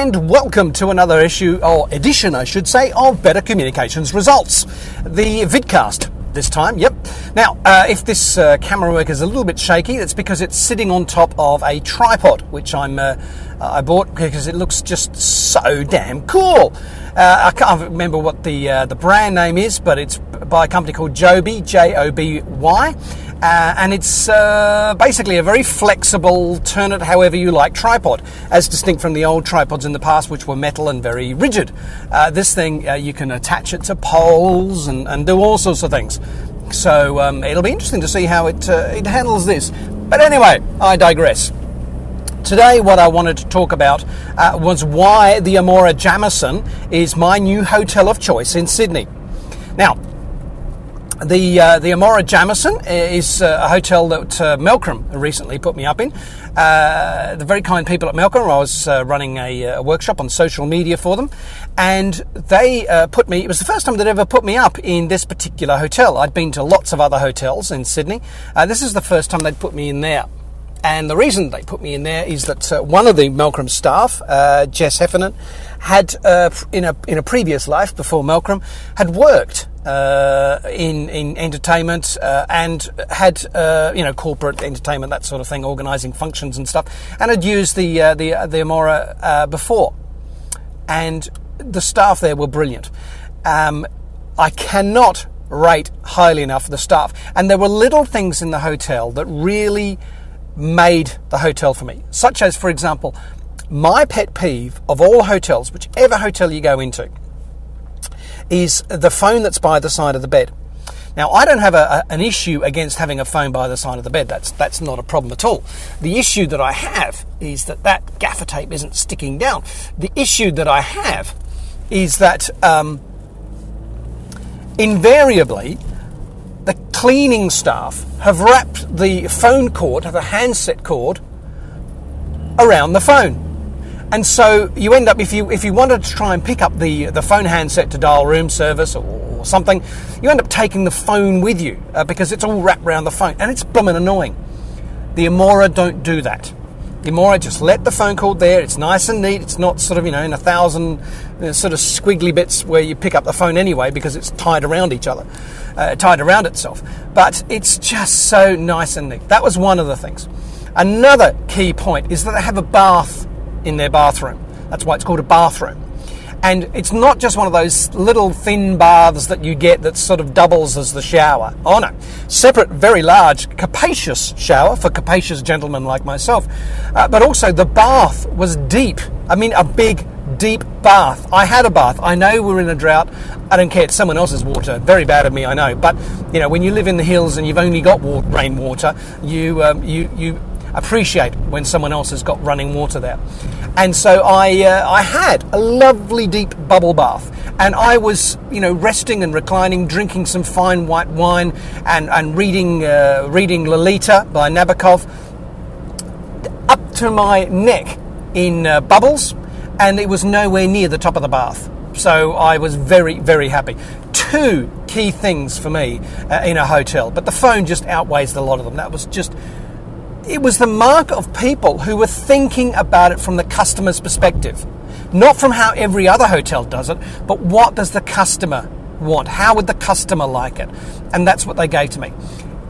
and welcome to another issue, or edition I should say, of Better Communications Results. The vidcast this time, yep. Now, if this camera work is a little bit shaky, it's because it's sitting on top of a tripod, which I bought because it looks just so damn cool. I can't remember what the brand name is, but it's by a company called Joby, Joby. And it's basically a very flexible, turn it however you like tripod, as distinct from the old tripods in the past, which were metal and very rigid. This thing, you can attach it to poles and do all sorts of things. So it'll be interesting to see how it handles this. But anyway, I digress. Today, what I wanted to talk about was why the Amora Jamison is my new hotel of choice in Sydney. Now, the Amora Jamison is a hotel that Melcrum recently put me up in. The very kind people at Melcrum, I was running a workshop on social media for them, and they put me, it was the first time they'd ever put me up in this particular hotel. I'd been to lots of other hotels in Sydney. This is the first time they'd put me in there. And the reason they put me in there is that one of the Melcrum staff, Jess Heffernan, had in a previous life before Melcrum had worked in entertainment and had corporate entertainment, that sort of thing, organising functions and stuff, and had used the Amora before, and the staff there were brilliant. I cannot rate highly enough the staff, and there were little things in the hotel that really made the hotel for me, such as, for example, my pet peeve of all hotels, whichever hotel you go into, is the phone that's by the side of the bed. Now, I don't have an issue against having a phone by the side of the bed. That's not a problem at all. The issue that I have is that gaffer tape isn't sticking down. The issue that I have is that invariably the cleaning staff have wrapped the phone cord, the handset cord, around the phone. And so you end up, if you wanted to try and pick up the phone handset to dial room service or something, you end up taking the phone with you because it's all wrapped around the phone, and it's blooming annoying. The Amora don't do that. The Amora just let the phone cord there. It's nice and neat. It's not sort of, in 1,000 sort of squiggly bits where you pick up the phone anyway because it's tied around each other, tied around itself. But it's just so nice and neat. That was one of the things. Another key point is that they have a bath in their bathroom. That's why it's called a bathroom. And it's not just one of those little thin baths that you get that sort of doubles as the shower. Oh no, separate, very large, capacious shower for capacious gentlemen like myself. But also the bath was deep. I mean, a big, deep bath. I had a bath. I know we're in a drought. I don't care. It's someone else's water. Very bad of me, I know. But, when you live in the hills and you've only got rainwater, you appreciate when someone else has got running water there. And so I had a lovely deep bubble bath, and I was resting and reclining, drinking some fine white wine and reading Lolita by Nabokov, up to my neck in bubbles, and it was nowhere near the top of the bath. So I was very, very happy. Two key things for me in a hotel, but the phone just outweighs a lot of them. That was just... It was the mark of people who were thinking about it from the customer's perspective. Not from how every other hotel does it, but what does the customer want? How would the customer like it? And that's what they gave to me.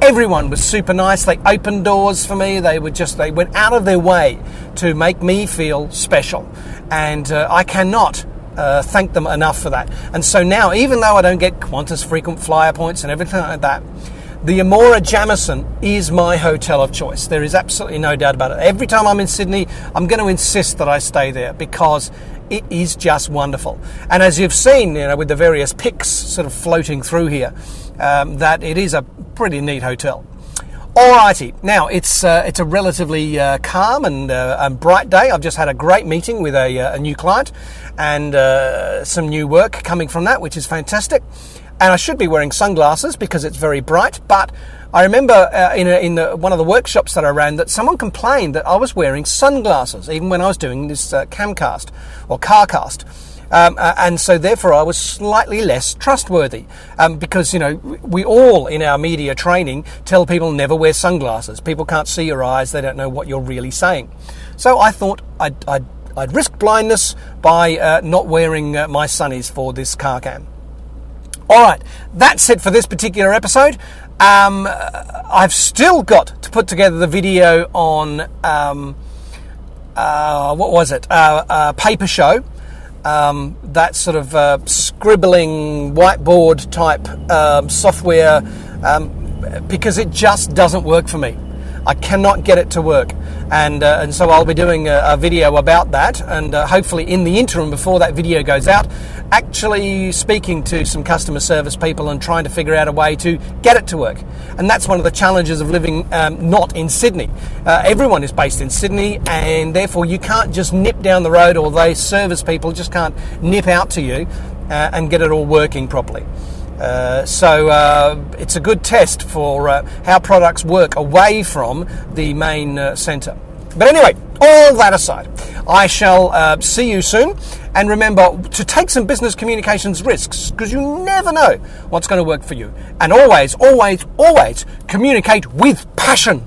Everyone was super nice. They opened doors for me. They went out of their way to make me feel special. And I cannot thank them enough for that. And so now, even though I don't get Qantas frequent flyer points and everything like that, the Amora Jamison is my hotel of choice. There is absolutely no doubt about it. Every time I'm in Sydney, I'm going to insist that I stay there because it is just wonderful. And as you've seen, with the various pics sort of floating through here, that it is a pretty neat hotel. Alrighty, now it's a relatively calm and bright day. I've just had a great meeting with a new client and some new work coming from that, which is fantastic. And I should be wearing sunglasses because it's very bright. But I remember in one of the workshops that I ran that someone complained that I was wearing sunglasses even when I was doing this camcast or carcast. And so therefore I was slightly less trustworthy because, we all in our media training tell people never wear sunglasses. People can't see your eyes. They don't know what you're really saying. So I thought I'd I'd risk blindness by not wearing my sunnies for this car cam. All right, that's it for this particular episode. I've still got to put together the video on, Paper Show. That sort of scribbling whiteboard type software, because it just doesn't work for me. I cannot get it to work, and so I'll be doing a video about that, and hopefully in the interim before that video goes out, actually speaking to some customer service people and trying to figure out a way to get it to work. And that's one of the challenges of living not in Sydney. Everyone is based in Sydney, and therefore you can't just nip down the road, or they service people just can't nip out to you and get it all working properly. So it's a good test for how products work away from the main centre. But anyway, all that aside, I shall see you soon. And remember to take some business communications risks, because you never know what's going to work for you. And always, always, always communicate with passion.